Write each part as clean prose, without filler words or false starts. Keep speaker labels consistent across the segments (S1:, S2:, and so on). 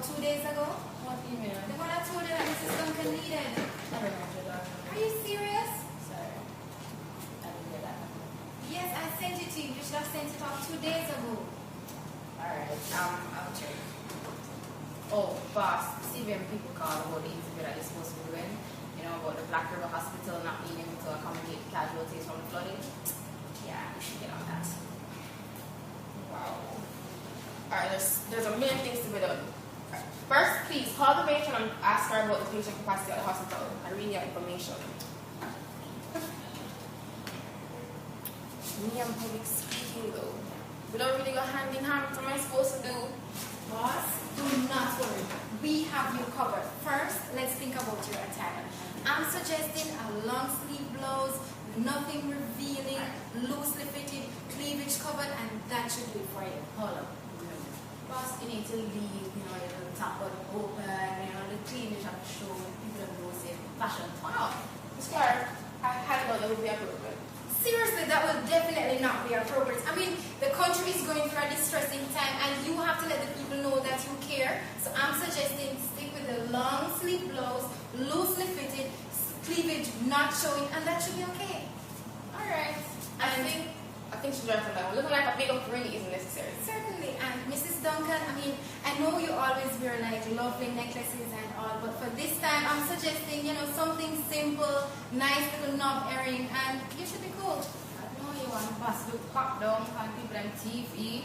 S1: about 2 days ago?
S2: What email?
S1: The one I told you that Mrs. Duncan needed.
S2: I remember that.
S1: Are you serious?
S2: Sorry. I didn't get that.
S1: Yes, I sent it to you. You should have sent it off 2 days ago.
S2: Alright, I'll check. Oh, boss, CVM people called about the interview that you're supposed to be doing. You know, about the Black River Hospital not being able to accommodate casualties from the flooding. Yeah, you should get on that. Wow. Alright, there's a million things to be done. Right. First, please call the matron and ask her about the patient capacity at the hospital. I really need information. Me and public speaking though. We don't really go hand in hand. What am I supposed to do?
S1: Boss, do not worry. We have you covered. First, let's think about your attire. I'm suggesting a long sleeve blouse, nothing revealing, loosely fitted, cleavage covered, and that should do it for you.
S2: Hold up. Boss, you need to leave, you know, your little top button open, you know, the cleavage have to show. People don't know, say, fashion. Wow. It's fair. I had thought that would be appropriate.
S1: Seriously, that will definitely not be appropriate. I mean, the country is going through a distressing time and you have to let the people know that you care. So I'm suggesting stick with the long sleeve blouse, loosely fitted, cleavage not showing, and that should be okay.
S2: Alright. I think she's right on that. Looking like a big up really isn't necessary.
S1: Certainly. And Mrs. Duncan, I mean, I know you always wear like lovely necklaces and all, but for this time I'm suggesting, you know, something simple, nice little knob earring, and you should be cool.
S2: I know you want to pass the pop down on people on TV.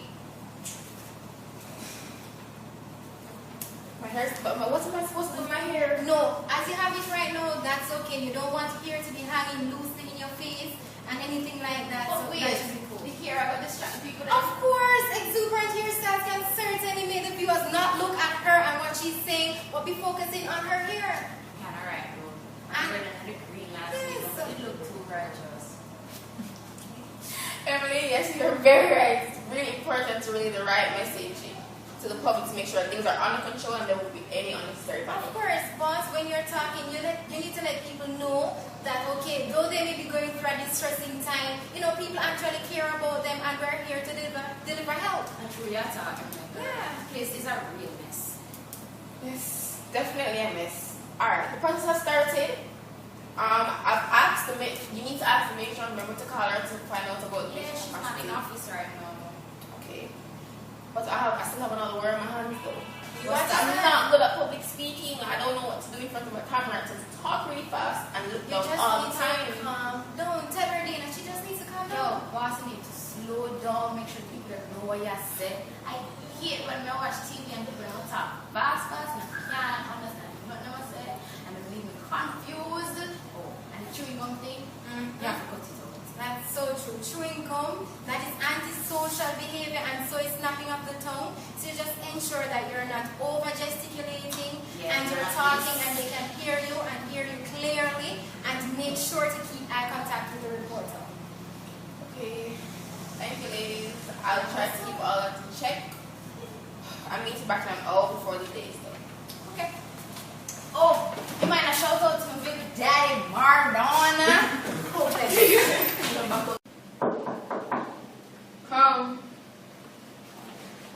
S2: My hair's, but what am I supposed to do with my hair?
S1: No, as you have it right now, that's okay. You don't want hair to be hanging loosely in your face and anything like that.
S2: Oh,
S1: so
S2: wait.
S1: that should be cool.
S2: The hair, I got distracted people.
S1: Of course, exuberant hairstyles can certainly make the viewers not look at her and what she's saying, but be focusing on her hair.
S2: Yeah, alright, bro. I'm wearing the green last week, but it looked too righteous. Emily, yes, you're very right. It's really important to relay the right message to the public to make sure that things are under control and there won't be any unnecessary
S1: Of
S2: panic.
S1: course, boss, when you're talking, you need to let people know that, okay, though they may be going through a distressing time, you know, people actually care about them and we're here to deliver help.
S2: And true, you're talking.
S1: Yeah.
S2: This is a real mess. Yes, definitely a mess. Alright, the process has started. I've asked you need to ask the matron, remember to call her to find out about the
S1: Yeah, she's not in office right now.
S2: Okay. But I still have another word in my hands though. I'm
S1: that?
S2: not good at public speaking. I don't know what to do in front of a camera. To talk really fast and look
S1: You
S2: down
S1: just
S2: all the
S1: need
S2: time.
S1: to calm down. Tell her, Dina, she just needs to calm
S2: Yo,
S1: down.
S2: boss, you need to slow down, make sure people don't know what you said. I hate when I watch TV and people don't talk fast and I can't understand what I say and it leaves me confused. Oh, and the chewing gum thing, you have to cut it out.
S1: That's so true. Chewing gum, that is antisocial behavior and so it's snapping up the tongue. So you just ensure that you're not over gesticulating and you're talking and they can hear you and hear you clearly, and make sure to keep eye contact with the reporter.
S2: Okay. Thank you, ladies. I'll try to keep all that in check. I'm meeting back on all before the day though.
S1: Okay.
S2: Oh, you might not shout out to my baby daddy, Mardonna.
S1: Cool, thank you.
S2: Come.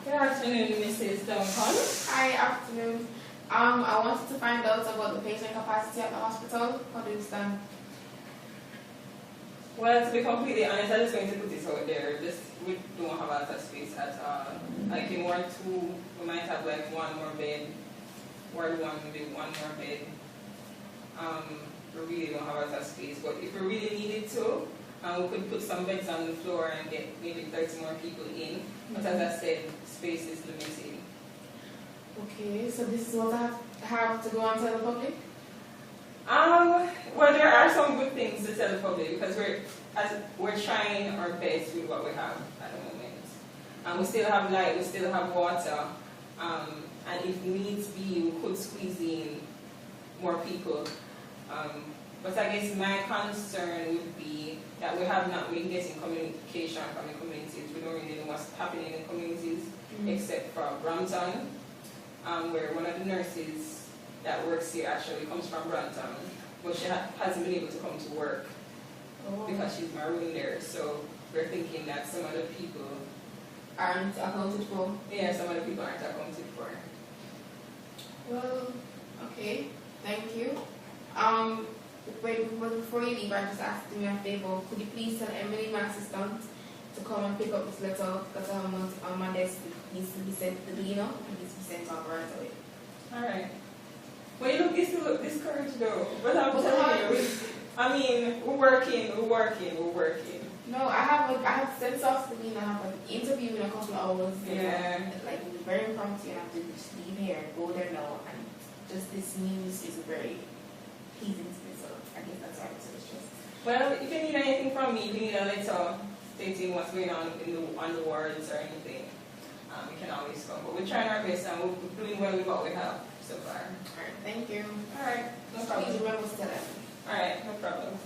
S3: Good afternoon, Mrs. Duncan.
S2: Hi, afternoon. I wanted to find out about the patient capacity at the hospital. How do you stand?
S3: Well, to be completely honest, I'm just going to put this out there. We don't have a lot of space at all. Like in Ward 2, we might have like one more bed. Ward 1, maybe one more bed. We really don't have a lot of space. But if we really needed to, we could put some beds on the floor and get maybe 30 more people in. But as I said, space is limited.
S2: Okay, so this is what I have to go and tell the public?
S3: Well, there are some good things to tell the public because we're trying our best with what we have at the moment. We still have light, we still have water, and if needs be, we could squeeze in more people. But I guess my concern would be that we have not been getting communication from the communities. We don't really know what's happening in the communities, except for Brampton, where one of the nurses that works here actually comes from Brampton, but she hasn't been able to come to work because she's marooned there. So we're thinking that some other people
S2: aren't accounted for.
S3: Yeah, some other people aren't accounted for.
S2: Well, okay, thank you. Before you leave, I just asked you a favor. Could you please tell Emily, my assistant, to come and pick up this letter that I have on my desk? It needs to be sent to the dealer and needs to be sent off right away.
S3: Alright. Well, you look discouraged though. But I'm telling you, I mean, we're working.
S2: No, I have sent off to the dealer. I have an interview in a couple of hours.
S3: Yeah.
S2: Like, it's very impromptu, and I have to just leave here and go there now. And just this news is very pleasing to me, so I guess that's why I'm so stressed.
S3: Well, if you need anything from me, if you need a letter stating what's going on on the wards or anything, you can always come. But we're trying our best and we're doing well with what we have so far.
S2: Alright, thank you.
S3: Alright, no problem.
S2: Please remember to tell them.
S3: Alright, no problem.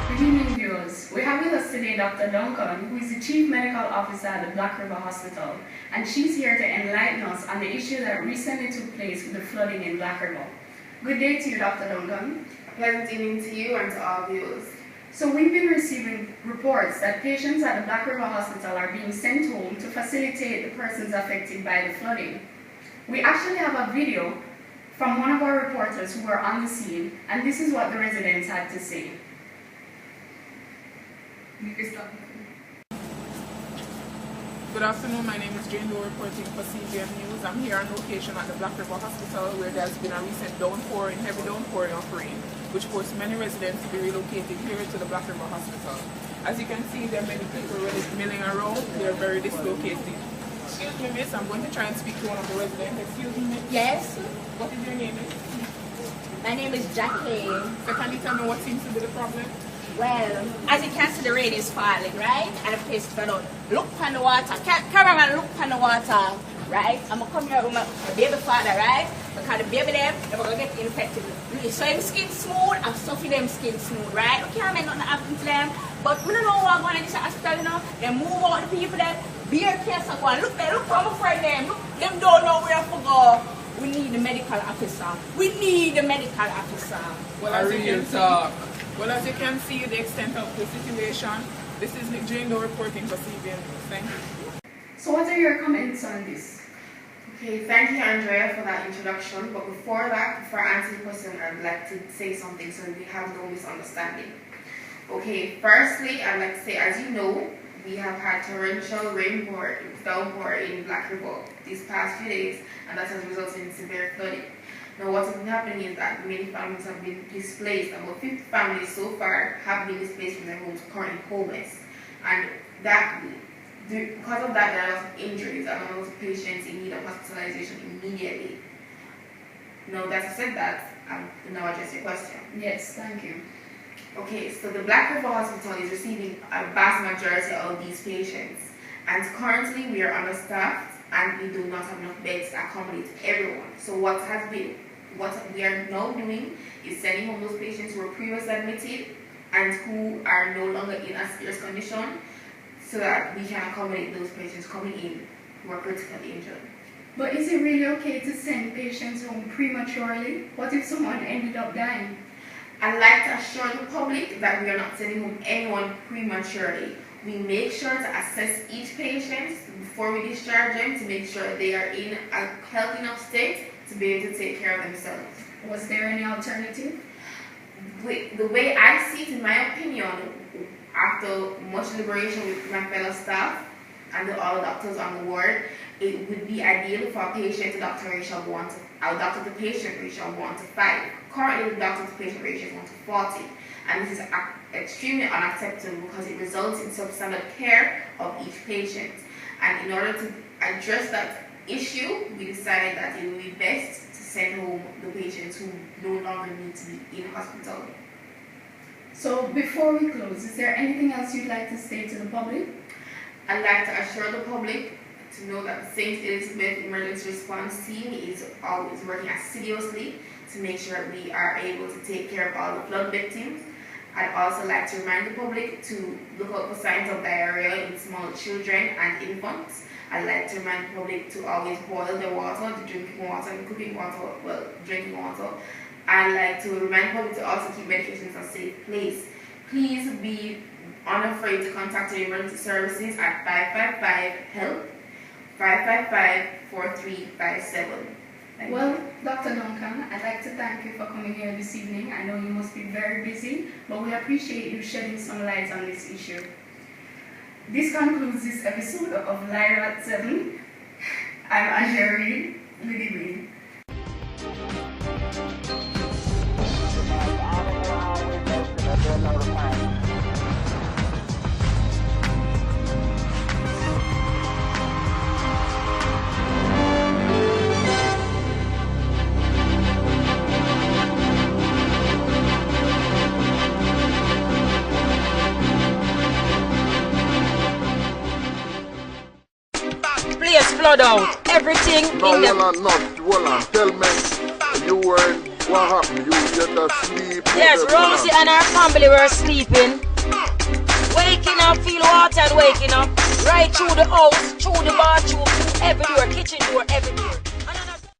S4: Good evening, viewers. We have with us today Dr. Duncan, who is the Chief Medical Officer at the Black River Hospital, and she's here to enlighten us on the issue that recently took place with the flooding in Black River. Good day to you, Dr. Duncan.
S2: Pleasant evening to you and to all viewers.
S4: So we've been receiving reports that patients at the Black River Hospital are being sent home to facilitate the persons affected by the flooding. We actually have a video from one of our reporters who were on the scene, and this is what the residents had to say.
S5: Good afternoon, my name is Jane Doe reporting for CGM News. I'm here on location at the Black River Hospital where there's been a recent heavy downpouring of rain, which forced many residents to be relocated here to the Black River Hospital. As you can see, there are many people really milling around. They are very dislocated. Excuse me, miss, I'm going to try and speak to one of the residents. Excuse me, miss.
S6: Yes,
S5: What is your name, miss?
S6: my name is Jackie.
S5: So can you tell me what seems to be the problem?
S6: Well, as you can see, the rain is falling, right? And the place fell out. Look on the water. Cameraman, look on the water, right? I'm going to come here with my baby father, right? Because the baby them, they're going to get infected. So him skin smooth, and Sophie them skin smooth, right? Okay, I mean nothing happen to them. But we don't know what going on in this hospital, you know? They move out the people there. Beer case are going. Look there, look how my friend them. Look, them don't know where to go. We need the medical officer. We need the medical officer.
S5: Well, as you can see, the extent of the situation, this is Jane Doe reporting for CBN News. Thank you.
S4: So what are your comments on this?
S2: Okay, thank you, Andrea, for that introduction. But before I answer the question, I'd like to say something so we have no misunderstanding. Okay, firstly, I'd like to say, as you know, we have had torrential downpour in Black River these past few days, and that has resulted in severe flooding. Now, what has been happening is that many families have been displaced. About 50 families so far have been displaced from their homes, currently homeless. And that, because of that, there are a lot of injuries and a lot of patients in need of hospitalization immediately. Now, that said that, I'll now address your question.
S4: Yes, thank you.
S2: Okay, so the Black River Hospital is receiving a vast majority of these patients. And currently, we are understaffed and we do not have enough beds to accommodate everyone. So what we are now doing is sending home those patients who were previously admitted and who are no longer in a serious condition so that we can accommodate those patients coming in who are critically injured.
S4: But is it really okay to send patients home prematurely? What if someone ended up dying?
S2: I'd like to assure the public that we are not sending home anyone prematurely. We make sure to assess each patient before we discharge them to make sure they are in a healthy enough state to be able to take care of themselves.
S4: Was there any alternative?
S2: The way I see it, in my opinion, after much deliberation with my fellow staff and all the doctors on the ward, it would be ideal for a patient to doctor ratio of 1 to, our doctor to patient ratio of 1 to 5. Currently, the doctor to patient ratio is 1 to 40, and this is extremely unacceptable because it results in substandard care of each patient. And in order to address that issue, we decided that it would be best to send home the patients who no longer need to be in hospital.
S4: So before we close, is there anything else you'd like to say to the public?
S2: I'd like to assure the public to know that the St. Elizabeth Emergency Response Team is always working assiduously to make sure we are able to take care of all the flood victims. I'd also like to remind the public to look out for signs of diarrhea in small children and infants,
S4: I like to remind the public to always boil the water, the drinking water, and cooking water, well, drinking water. I like to remind the public to also keep medications in a safe place. Please be unafraid to contact the emergency services at 555-HELP, 555-4357.
S7: Well, Dr. Duncan, I'd like to thank you for coming here this evening. I know you must be very busy, but we appreciate you shedding some light on this issue. This concludes this episode of Live at 7. I'm Angela Reed, Liddy Green.
S6: Flood out everything
S8: no,
S6: in the...
S8: Hold on, tell me, you were, what happened? You get asleep?
S6: Yes, Rosie and her family were sleeping. Waking up, feel water and waking up. Right through the house, through the bathroom, through every door, kitchen door, every door.